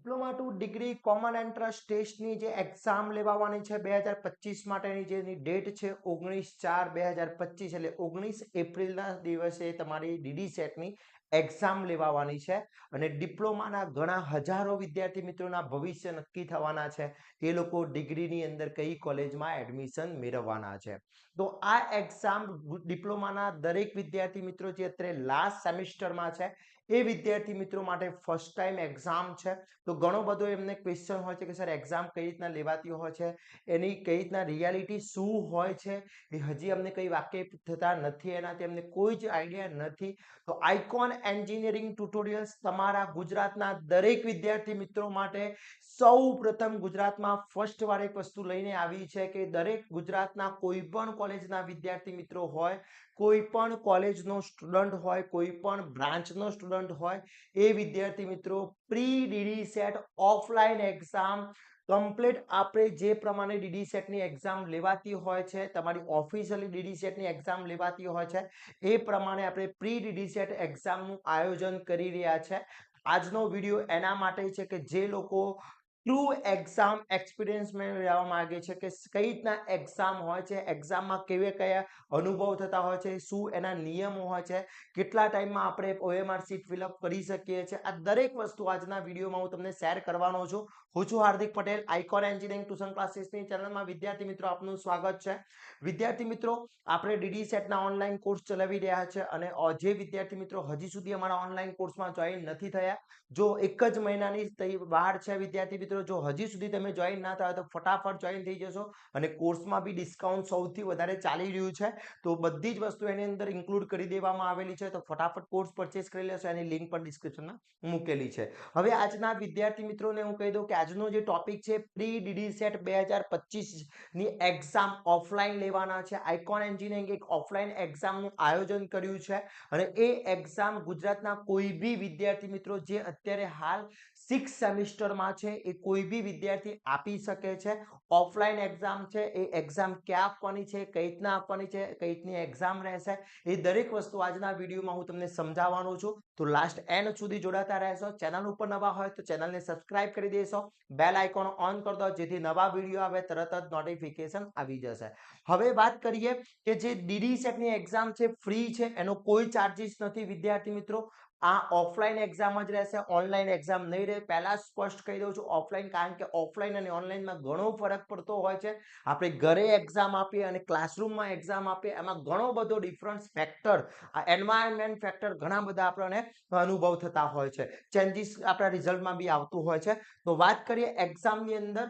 Diploma two degree common entrance ટેસ્ટની જે exam લેવાની છે 2025 માટેની જેની ડેટ છે 19/4/2025 એટલે 19 એપ્રિલના દિવસે તમારી ડીડી સેટની એક્ઝામ લેવાની છે અને ડિપ્લોમાના ઘણા હજારો વિદ્યાર્થી મિત્રોના ભવિષ્ય નક્કી થવાના છે એ લોકો ડિગ્રીની અંદર કઈ કોલેજમાં એડમિશન મેળવવાના છે તો આ એક્ઝામ ડિપ્લોમાના દરેક વિદ્યાર્થી મિત્રો જે અત્યારે લાસ્ટ સેમિસ્ટરમાં છે એ વિદ્યાર્થી મિત્રો માટે ફર્સ્ટ ટાઈમ એક્ઝામ છે તો ઘણો બધો એમને ક્વેશ્ચન હોય છે કે સર એક્ઝામ કઈ રીતના લેવાતી હોય છે એની કઈ રીતના રિયાલિટી શું હોય છે એ હજી અમને કઈ વાકેફ થતા નથી એનાથી અમને કોઈ જ આઈડિયા નથી તો આઇકોન એન્જિનિયરિંગ ટ્યુટોરિયલ્સ તમારા ગુજરાતના દરેક વિદ્યાર્થી મિત્રો માટે સૌ પ્રથમ ગુજરાતમાં ફર્સ્ટ વાર એક વસ્તુ લઈને આવી છે કે દરેક ગુજરાતના કોઈ પણ કોલેજના વિદ્યાર્થી મિત્રો હોય કોઈ પણ કોલેજનો સ્ટુડન્ટ હોય કોઈ પણ બ્રાન્ચનો સ્ટુડન્ટ હોય એ વિદ્યાર્થી મિત્રો pre DD set offline exam complete આપણે જે પ્રમાણે ડીડી સેટની એક્ઝામ લેવાતી હોય છે તમારી ઓફિશિયલી ડીડી સેટની એક્ઝામ લેવાતી હોય છે એ પ્રમાણે આપણે પ્રી ડીડી સેટ એક્ઝામનું આયોજન કરી રહ્યા છે આજનો વિડીયો એના માટે છે કે જે લોકો ટ્રુ એક્ઝામ એક્સપિરિયન્સ મેળવવા માંગે છે કે કઈ રીતના એક્ઝામ હોય છે એક્ઝામમાં કેવા કયા અનુભવ થતા હોય છે શું એના નિયમો હોય છે કેટલા ટાઈમમાં આપણે OMR શીટ ફિલઅપ કરી શકીએ છીએ આ દરેક વસ્તુ આજના વિડીયોમાં હું તમને શેર કરવાનો છું હું છું Hardik Patel icon engineering tuition ક્લાસીસની ચેનલમાં વિદ્યાર્થી મિત્રો આપનું સ્વાગત છે વિદ્યાર્થી મિત્રો આપણે ડીડી સેટના ઓનલાઈન કોર્સ ચલાવી રહ્યા છે અને જે વિદ્યાર્થી મિત્રો હજી સુધી અમારા ઓનલાઈન કોર્સમાં જોઈન નથી થયા જો એક જ મહિનાની બહાર છે વિદ્યાર્થી મિત્રો જો હજી સુધી તમે જોઈન ના થયા તો ફટાફટ જોઈન થઈ જશો અને કોર્સમાં બી ડિસ્કાઉન્ટ સૌથી વધારે ચાલી રહ્યું છે તો બધી જ વસ્તુ એની અંદર ઇન્ક્લુડ કરી દેવામાં આવેલી છે તો ફટાફટ કોર્સ પરચેસ કરી લેશો એની લિંક પણ ડિસ્ક્રિપ્શનમાં મૂકેલી છે હવે આજના વિદ્યાર્થી મિત્રોને હું કહી દઉં કે આજનો જે ટોપિક છે પ્રી ડીડી સેટ 2025 ની એક્ઝામ ઓફલાઈન લેવાના છે આઇકોન એન્જિનિયરિંગ એક ઓફલાઈન એક્ઝામનું આયોજન કર્યું છે અને એ એક્ઝામ ગુજરાતના કોઈ બી વિદ્યાર્થી મિત્રો જે અત્યારે હાલ 6 સેમિસ્ટરમાં છે એ કોઈ બી વિદ્યાર્થી આપી શકે છે ઓફલાઈન એક્ઝામ છે એ એક્ઝામ ક્યાં આપવાની છે કઈ રીતના આપવાની છે કઈ રીતની એક્ઝામ રહેશે એ દરેક વસ્તુ આજના વિડીયોમાં હું તમને સમજાવવાનો છું તો લાસ્ટ એન્ડ સુધી જોડાતા રહેશો ચેનલ ઉપર નવા હોય તો ચેનલને સબસ્ક્રાઇબ કરી દેશો બેલ આઇકોન ઓન કરી દો જેથી નવા વિડીયો આવે તરત જ નોટિફિકેશન આવી જશે હવે વાત કરીએ કે જે ડીડી સેટની એક્ઝામ છે ફ્રી છે એનો કોઈ ચાર્જિસ નથી વિદ્યાર્થી મિત્રો આ ઓફલાઈન એક્ઝામ જ રહેશે ઓનલાઈન એક્ઝામ નહીં રહે પહેલા સ્પષ્ટ કહી દઉં છું ઓફલાઈન કારણ કે ઓફલાઈન અને ઓનલાઈનમાં ઘણો ફરક પડતો હોય છે આપણે ઘરે એક્ઝામ આપીએ અને ક્લાસરૂમમાં એક્ઝામ આપીએ એમાં ઘણો બધો ડિફરન્સ ફેક્ટર એન્વાયરમેન્ટ ફેક્ટર ઘણા બધા આપણને અનુભવ થતા હોય છે ચેન્જીસ આપણા રિઝલ્ટમાં બી આવતું હોય છે તો વાત કરીએ એક્ઝામની અંદર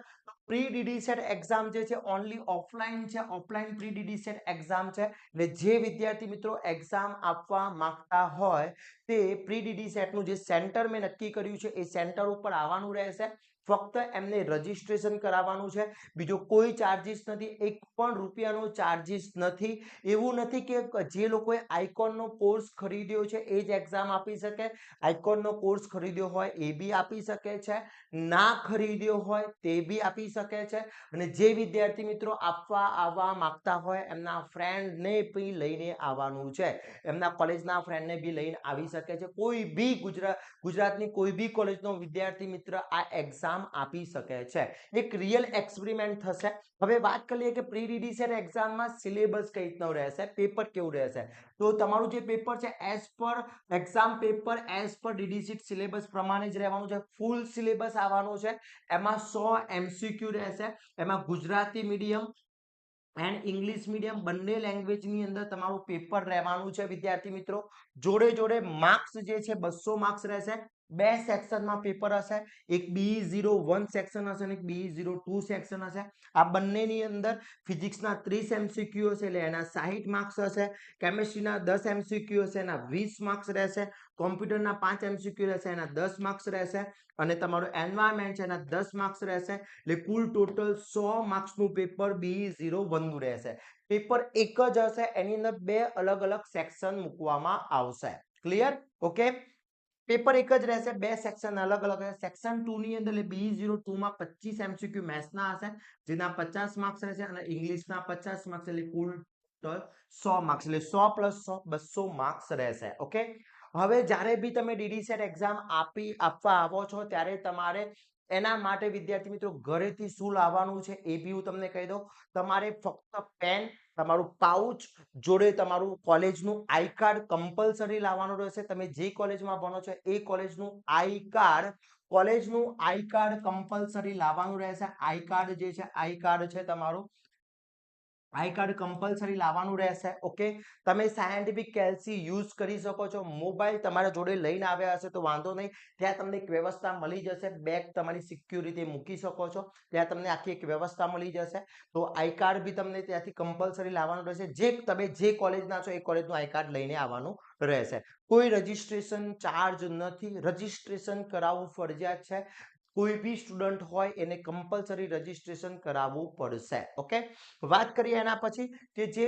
પ્રી ડીડી સેટ એક્ઝામ જે છે ઓનલી ઓફલાઈન છે offline pre DD set exam છે એટલે જે વિદ્યાર્થી મિત્રો એક્ઝામ આપવા માંગતા હોય તે પ્રી ડીડી સેટનું જે સેન્ટર મેં નક્કી કર્યું છે એ સેન્ટર ઉપર આવવાનું રહેશે ફક્ત એમને રજીસ્ટ્રેશન કરાવવાનું છે બીજો કોઈ ચાર્જિસ નથી એક પણ રૂપિયાનો ચાર્જિસ નથી એવું નથી કે જે લોકોએ આઇકોનનો કોર્સ ખરીદ્યો છે એ જ એક્ઝામ આપી શકે આઇકોનનો કોર્સ ખરીદ્યો હોય એ બી આપી શકે છે ના ખરીદ્યો હોય તે બી આપી શકે છે અને જે વિદ્યાર્થી મિત્રો આપવા આવવા માંગતા હોય એમના ફ્રેન્ડને બી લઈને આવવાનું છે એમના કોલેજના ફ્રેન્ડને બી લઈને આવી શકે છે કોઈ બી ગુજરાતની કોઈ બી કોલેજનો વિદ્યાર્થી મિત્ર આ એક્ઝામ આપી શકે છે એક રિયલ એક્સપેરિમેન્ટ થશે હવે વાત કરીએ કે પ્રી ડીડી સેટ એક્ઝામમાં સિલેબસ કઈ રીતનો રહેશે પેપર કેવું રહેશે તો તમારું જે પેપર છે as per exam paper as per DD set syllabus પ્રમાણે જ રહેવાનું છે ફૂલ સિલેબસ આવવાનું છે એમાં 100 MCQ રહેશે એમાં Gujarati medium and English medium બંને લેંગ્વેજની અંદર તમારું પેપર રહેવાનું છે વિદ્યાર્થી મિત્રો જોડે જોડે માર્ક્સ જે છે 200 માર્ક્સ રહેશે બે સેક્શનમાં પેપર હશે એક B01 સેક્શન હશે અને એક B02 સેક્શન હશે આ બંનેની અંદર ફિઝિક્સના 30 MCQ હશે એટલે એના 60 માર્ક્સ હશે કેમિસ્ટ્રીના 10 MCQ હશે એના 20 માર્ક્સ રહેશે કોમ્પ્યુટરના 5 MCQ રહેશે એના 10 માર્ક્સ રહેશે અને તમારું એન્વાયરમેન્ટ છે એના 10 માર્ક્સ રહેશે એટલે કુલ ટોટલ 100 માર્ક્સનું પેપર B01 નું રહેશે પેપર એક જ હશે એની અંદર બે અલગ અલગ સેક્શન મૂકવામાં આવશે ક્લિયર ઓકે પેપર એક જ રહેશે બે સેક્શન અલગ અલગ હશે સેક્શન 2 ની અંદર એટલે B02 માં 25 MCQ મેથ્સના હશે જેના 50 માર્ક્સ રહેશે અને ઇંગ્લિશના 50 માર્ક્સ એટલે કુલ 100 માર્ક્સ એટલે 100 + 100 200 માર્ક્સ રહેશે ઓકે હવે જ્યારે બી તમે ડીડી સેટ એક્ઝામ આપવા આવો છો ત્યારે તમારે એના માટે વિદ્યાર્થી મિત્રો ઘરેથી શું લાવવાનું છે એ બી હું તમને કહી દઉં. તમારે ફક્ત પેન, તમારું પાઉચ, જોડે તમારું કોલેજનું આઈ કાર્ડ કમ્પલસરી લાવવાનું રહેશે. તમે જે કોલેજમાં ભણો છો એ કોલેજનું આઈ કાર્ડ કમ્પલસરી લાવવાનું રહેશે. આઈ કાર્ડ જે છે આઈ કાર્ડ છે તમારું આઈ કાર્ડ કમ્પલસરી લાવવાનું રહેશે. ઓકે, તમે સાયન્ટિફિક કેલ્સી યુઝ કરી શકો છો. મોબાઈલ તમારા જોડે લઈને આવ્યા હશે તો વાંધો નહીં, ત્યાં તમને એક વ્યવસ્થા મળી જશે. બેગ તમારી સિક્યોર રીતે મૂકી શકો છો, ત્યાં તમને આખી એક વ્યવસ્થા મળી જશે. તો આઈ કાર્ડ બી તમને ત્યાંથી કમ્પલસરી લાવવાનું રહેશે. તમે જે કોલેજના છો એ કોલેજનું આઈ કાર્ડ લઈને આવવાનું રહેશે. કોઈ રજીસ્ટ્રેશન ચાર્જ નથી, રજીસ્ટ્રેશન કરાવવું ફરજિયાત છે. કોઈ બી સ્ટુડન્ટ હોય એને કમ્પલસરી રજીસ્ટ્રેશન કરાવવું પડશે. ઓકે, વાત કરીએ એના પછી કે જે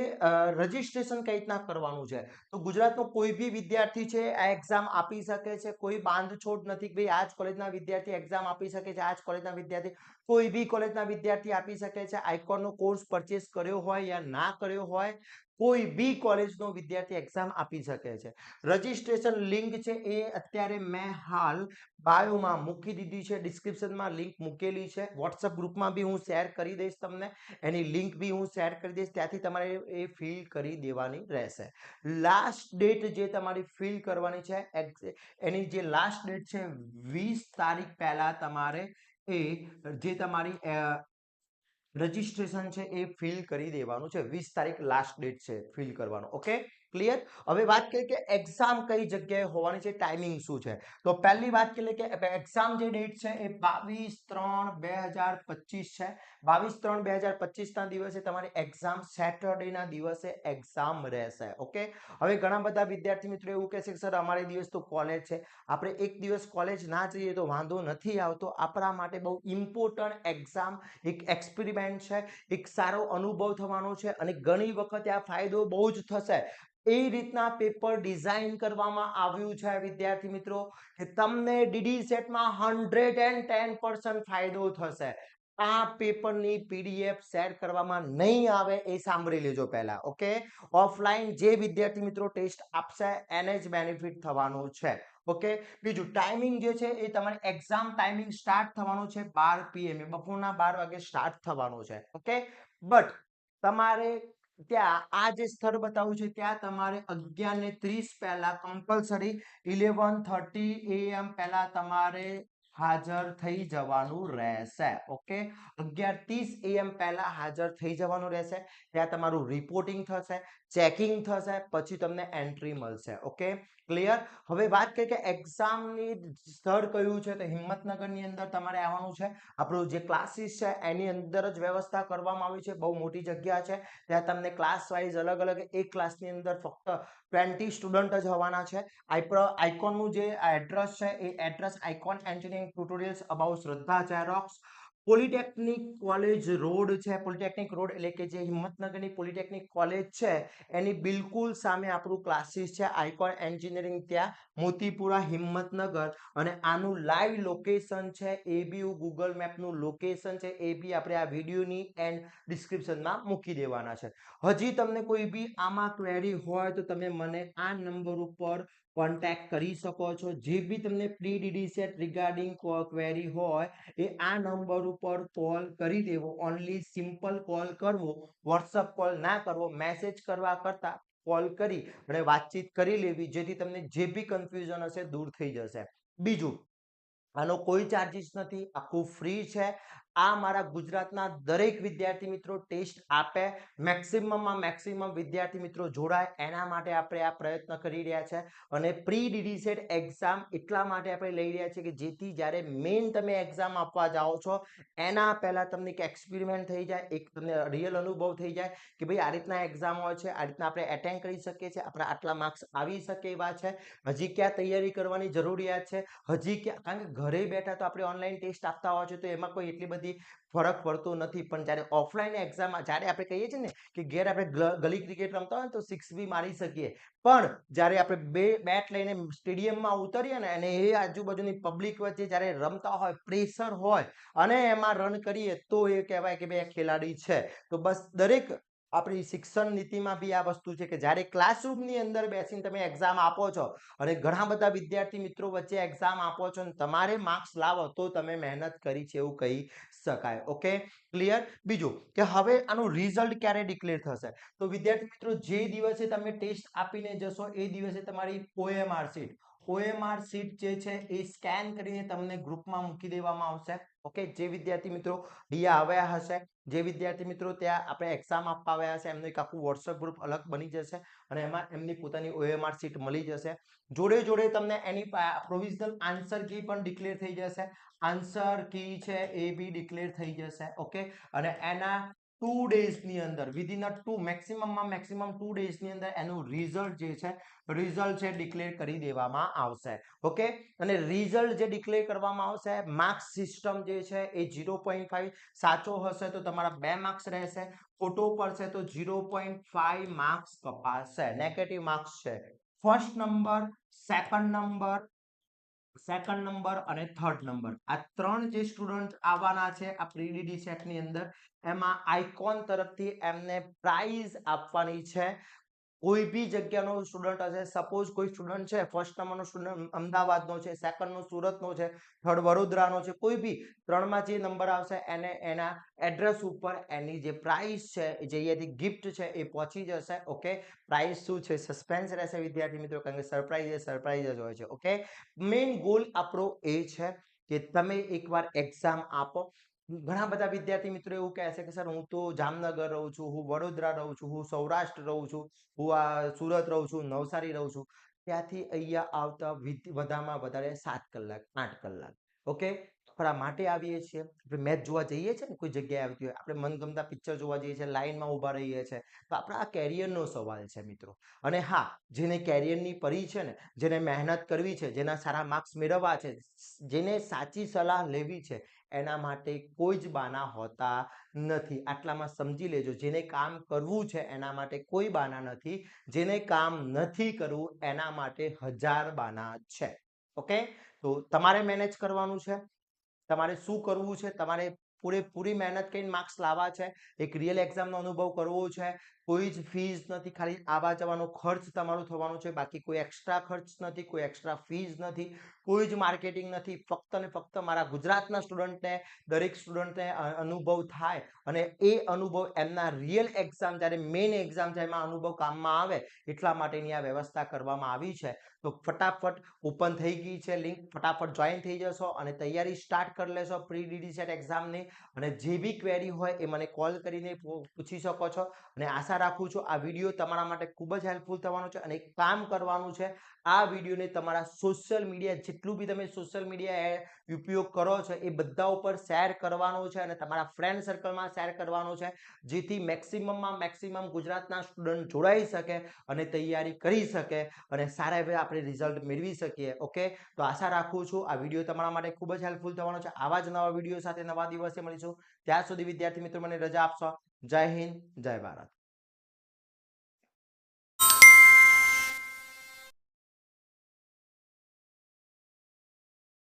રજીસ્ટ્રેશન કઈ રીતના કરવાનું છે. તો ગુજરાતનો કોઈ બી વિદ્યાર્થી છે આ એક્ઝામ આપી શકે છે. કોઈ બાંધછોડ નથી કે ભાઈ આ જ કોલેજના વિદ્યાર્થી એક્ઝામ આપી શકે છે, આ જ કોલેજના વિદ્યાર્થી, કોઈ બી કોલેજના વિદ્યાર્થી આપી શકે છે. આઈકોનનો કોર્સ પરચેસ કર્યો હોય યા ના કર્યો હોય, કોઈ બી કોલેજનો વિદ્યાર્થી એક્ઝામ આપી શકે છે. રજીસ્ટ્રેશન લિંક છે એ અત્યારે મેં હાલ બાયોમાં મૂકી દીધી છે, ડિસ્ક્રિપ્શનમાં લિંક મૂકેલી છે. વોટ્સઅપ ગ્રુપમાં બી હું શેર કરી દઈશ તમને, એની લિંક બી હું શેર કરી દઈશ. ત્યાંથી તમારે એ ફિલ કરી દેવાની રહેશે. લાસ્ટ ડેટ જે તમારી ફિલ કરવાની છે એની જે લાસ્ટ ડેટ છે 20 તારીખ પહેલા તમારે એ જે તમારી રજીસ્ટ્રેશન છે એ ફિલ કરી દેવાનું છે. 20 તારીખ લાસ્ટ ડેટ છે ફિલ કરવાનો. Okay, clear. હવે વાત કરીએ કે એક્ઝામ કઈ જગ્યાએ હોવાની છે, ટાઈમિંગ શું છે. તો પહેલી વાત કરીએ કે એક્ઝામ જે ડેટ છે એ 22/3/2025 છે. 22/3/2025 ના દિવસે તમારી એક્ઝામ સેટરડે ના દિવસે એક્ઝામ રહેશે. ઓકે, હવે ઘણા બધા વિદ્યાર્થી મિત્રો એવું કહેશે કે સર અમારે દિવસ તો કોલેજ છે, આપણે એક દિવસ કોલેજ ના જઈએ તો વાંધો નથી આવતો. આપણા માટે બહુ ઇમ્પોર્ટન્ટ એક્ઝામ, એક એક્સપેરિમેન્ટ છે, એક સારો અનુભવ થવાનો છે અને ઘણી વખત આ ફાયદો બહુ જ થશે. એ રીતના પેપર ડિઝાઇન કરવામાં આવ્યું છે વિદ્યાર્થી મિત્રો કે તમને ડીડી સેટમાં 110% ફાયદો થશે. આ પેપરની પીડીએફ શેર કરવામાં નહીં આવે એ સાંભળી લેજો પહેલા. ઓકે, ઓફલાઈન જે વિદ્યાર્થી મિત્રો ટેસ્ટ આપશે એને જ બેનિફિટ થવાનું છે. ઓકે, બીજું ટાઈમિંગ જે છે એ તમારી એક્ઝામ ટાઈમિંગ સ્ટાર્ટ થવાનું છે 12 PM, બપોરના 12 વાગે સ્ટાર્ટ થવાનું છે. ઓકે, બટ તમારે ત્યાં આ જે સ્થળ બતાવ્યું છે ત્યાં તમારે 11:30 પહેલા કમ્પલસરી 11:30 AM પહેલા તમારે હાજર થઈ જવાનું રહેશે. ઓકે, 11:30 AM પહેલા હાજર થઈ જવાનું રહેશે. ત્યાં તમારું રિપોર્ટિંગ થશે, ચેકિંગ થશે, પછી તમને એન્ટ્રી મળશે. Okay, clear. હવે વાત કરીએ કે એક્ઝામની સ્થળ કયું છે તો હિંમતનગરની અંદર તમારે આવવાનું છે. આપણું જે ક્લાસીસ છે એની અંદર જ વ્યવસ્થા કરવામાં આવી છે. બહુ મોટી જગ્યા છે, ત્યાં તમને ક્લાસ વાઇઝ અલગ અલગ, એક ક્લાસની અંદર ફક્ત 20 સ્ટુડન્ટ જ હોવાના છે. આઇકોનનું જે એડ્રેસ છે એ address Icon engineering tutorials about Shraddha Xerox, polytechnic college road છે. પોલિટેકનિક રોડ એટલે કે જે હિંમતનગરની પોલિટેકનિક કોલેજ છે એની બિલકુલ સામે આપણું ક્લાસીસ છે આઇકોન એન્જિનિયરિંગ, ત્યાં મોતીપુરા હિંમતનગર. અને આનું લાઈવ લોકેશન છે એ બી ગૂગલ મેપનું લોકેશન છે એ બી આપણે આ વિડીયોની એન્ડ ડિસ્ક્રિપ્શનમાં મૂકી દેવાના છે. હજી તમને કોઈ બી આમાં ક્વેરી હોય તો તમે મને આ નંબર ઉપર કોન્ટેક્ટ કરી શકો છો. જે બી તમને pre DD set regarding query હોય એ આ નંબર ઉપર કોલ કરી દેવો. ઓનલી સિમ્પલ કોલ કરવો, વોટ્સઅપ કોલ ના કરવો. મેસેજ કરવા કરતા કોલ કરી અને વાતચીત કરી લેવી, જેથી તમને જે બી કન્ફ્યુઝન હશે દૂર થઈ જશે. બીજું, આનો કોઈ ચાર્જિસ નથી, આખું ફ્રી છે. આ મારા ગુજરાતના દરેક વિદ્યાર્થી મિત્રો ટેસ્ટ આપે, મેક્સિમમ વિદ્યાર્થી મિત્રો જોડાય, એના માટે આપણે આ પ્રયત્ન કરી રહ્યા છે. અને પ્રી ડીડી સેટ એક્ઝામ એટલા માટે આપણે લઈ રહ્યા છીએ કે જેથી જ્યારે મેઇન તમે એક્ઝામ આપવા જાઓ છો એના પહેલા તમને એક એક્સપેરિમેન્ટ થઈ જાય, એક તમને રિયલ અનુભવ થઈ જાય કે ભાઈ આ રીતના એક્ઝામ હોય છે, આ રીતના આપણે એટેન્ડ કરી શકીએ છીએ, આપણા આટલા માર્ક્સ આવી શકે એવા છે, હજી ક્યાં તૈયારી કરવાની જરૂરિયાત છે, હજી ક્યાં, કારણ કે ઘરે બેઠા તો આપણે ઓનલાઈન ટેસ્ટ આપતા હોય છે તો એમાં કોઈ એટલી બધી ફરક પડતો નથી. પણ જ્યારે ઓફલાઈન એક્ઝામમાં જ્યારે આપણે કહીએ છીએ ને કે ઘેર આપણે ગલી ક્રિકેટ રમતા હોય તો 6 બી મારી શકીએ, પણ જ્યારે આપણે બેટ લઈને સ્ટેડિયમમાં ઉતરીએ ને અને એ આજુબાજુની પબ્લિક વચ્ચે જ્યારે રમતા હોય, પ્રેશર હોય અને એમાં રન કરીએ તો એ કહેવાય કે ભાઈ ખેલાડી છે. તો બસ દરેક આપણી શિક્ષણ નીતિમાં બી આ વસ્તુ છે કે જ્યારે ક્લાસરૂમની અંદર બેસીને તમે એક્ઝામ આપો છો અને ઘણા બધા વિદ્યાર્થી મિત્રો વચ્ચે એક્ઝામ આપો છો અને તમારે માર્ક્સ લાવો તો તમે મહેનત કરી છે એવું કહી શકાય. Okay, clear. બીજું કે હવે આનું રિઝલ્ટ ક્યારે ડિક્લેર થશે? તો વિદ્યાર્થી મિત્રો જે દિવસે તમે ટેસ્ટ આપીને જશો એ દિવસે તમારી OMR શીટ જે છે એ સ્કેન કરીને તમને ગ્રુપમાં મૂકી દેવામાં આવશે. ઓકે, જે વિદ્યાર્થી મિત્રો અહીંયા આવ્યા હશે, જે વિદ્યાર્થી મિત્રો ત્યાં આપણે એક્ઝામ આપવા આવ્યા હશે, એમનું એક આખું વોટ્સએપ ગ્રુપ અલગ બની જશે અને એમાં એમની પોતાની OMR શીટ મળી જશે. જોડે જોડે તમને એની પ્રોવિઝનલ આન્સર કી પણ ડિક્લેર થઈ જશે. આન્સર કી છે એ બી ડિક્લેર થઈ જશે. ઓકે, અને એના 2 ડેઝની અંદર વિધિન મેક્સિમમ 2 ડેઝની અંદર એનું રિઝલ્ટ જે છે ડિક્લેર કરી દેવામાં આવશે. ઓકે, અને રિઝલ્ટ જે ડિક્લેર કરવામાં આવશે, માર્ક્સ સિસ્ટમ જે છે એ 0.5 સાચો હશે તો તમારા 2 માર્ક્સ રહેશે, ખોટો પડશે તો 0.5 માર્ક્સ કપાશે. નેગેટિવ માર્ક્સ છે. ફર્સ્ટ નંબર, સેકન્ડ નંબર અને થર્ડ નંબર, આ ત્રણ જે સ્ટુડન્ટ આવવાના છે આ પ્રીડીડી સેટની અંદર, એમાં આઇકોન તરફથી એમને પ્રાઇઝ આપવાની છે. કોઈ બી જગ્યાનો સ્ટુડન્ટ હશે, સપોઝ કોઈ સ્ટુડન્ટ છે, ફર્સ્ટ નંબરનો સ્ટુડન્ટ અમદાવાદનો છે, સેકન્ડનો સુરતનો છે, થર્ડ વડોદરાનો છે, કોઈ બી ત્રણમાં જે નંબર આવશે એને એના એડ્રેસ ઉપર એની જે પ્રાઇસ છે, જે અહીંયાથી ગિફ્ટ છે એ પહોંચી જશે. ઓકે, પ્રાઇસ શું છે સસ્પેન્સ રહેશે વિદ્યાર્થી મિત્રો, કારણ કે સરપ્રાઇઝ જ હોય છે. ઓકે, મેઇન ગોલ આપણો એ છે કે તમે એકવાર એક્ઝામ આપો. ઘણા બધા વિદ્યાર્થી મિત્રો એવું કહે છે કે સર હું તો જામનગર રહું છું, હું વડોદરા રહું છું, હું સૌરાષ્ટ્ર રહું છું, હું સુરત રહું છું, નવસારી રહું છું, ત્યાંથી અહીંયા આવતા વધારેમાં વધારે 7 કલાક 8 કલાક. ઓકે, આપણા માટે આવીએ છીએ, આપણે મેચ જોવા જઈએ છીએ ને, કોઈ જગ્યાએ આવતી હોય, આપણે મનગમતા પિક્ચર જોવા જઈએ છીએ, લાઈનમાં ઊભા રહીએ છીએ, તો આપણા આ કેરિયરનો સવાલ છે મિત્રો. અને હા, જેને કેરિયરની પડી છે ને, જેને મહેનત કરવી છે, જેના સારા માર્ક્સ મેળવવા છે, જેને સાચી સલાહ લેવી છે, એના માટે કોઈ જ બાના હોતા નથી. આટલામાં સમજી લેજો, જેને કામ કરવું છે એના માટે કોઈ બાના નથી, જેને કામ નથી કરવું એના માટે 1000 બાના છે. ઓકે, તો તમારે મેનેજ કરવાનું છે, તમારે શું કરવું છે, તમારે પૂરેપૂરી મહેનત કરીને માર્ક્સ લાવવા છે, એક રિયલ એક્ઝામનો અનુભવ કરવો છે. કોઈ જ ફીસ નથી, ખાલી આવવા જવાનો ખર્ચ તમારો થવાનો છે, બાકી કોઈ એક્સ્ટ્રા ખર્ચ નથી, કોઈ એક્સ્ટ્રા ફીસ નથી, કોઈ જ માર્કેટિંગ નથી. ફક્ત ને ફક્ત મારા ગુજરાતના સ્ટુડન્ટને, દરેક સ્ટુડન્ટને અનુભવ થાય અને એ અનુભવ એમના રિયલ એક્ઝામ, જ્યારે મેઇન એક્ઝામ છે એમાં અનુભવ કામમાં આવે, એટલા માટેની આ વ્યવસ્થા કરવામાં આવી છે. તો ફટાફટ ઓપન થઈ ગઈ છે લિંક, ફટાફટ જોઈન થઈ જશો અને તૈયારી સ્ટાર્ટ કરી લેશો પ્રી ડીડી સેટ એક્ઝામની. અને જે બી ક્વેરી હોય એ મને કોલ કરીને પૂછી શકો છો. અને આશા રાખું છું આ વિડીયો તમારા માટે ખૂબ જ હેલ્પફુલ થવાનો છે. અને એક કામ કરવાનું છે, આ વિડીયોને તમારા સોશિયલ મીડિયા, જેટલું બી તમે સોશિયલ મીડિયા ઉપયોગ કરો છો એ બધા ઉપર શેર કરવાનો છે અને તમારા ફ્રેન્ડ સર્કલમાં શેર કરવાનો છે, જેથી મેક્સિમમ ગુજરાતના સ્ટુડન્ટ જોડાઈ શકે અને તૈયારી કરી શકે અને સારા એવા આપણે રિઝલ્ટ મેળવી શકીએ. ઓકે, તો આશા રાખું છું આ વિડીયો તમારા માટે ખૂબ જ હેલ્પફુલ થવાનો છે. આવા જ નવા વિડીયો સાથે નવા દિવસે મળીશું. ત્યાં સુધી વિદ્યાર્થી મિત્રો મને રજા આપશો. જય હિન્દ, જય ભારત.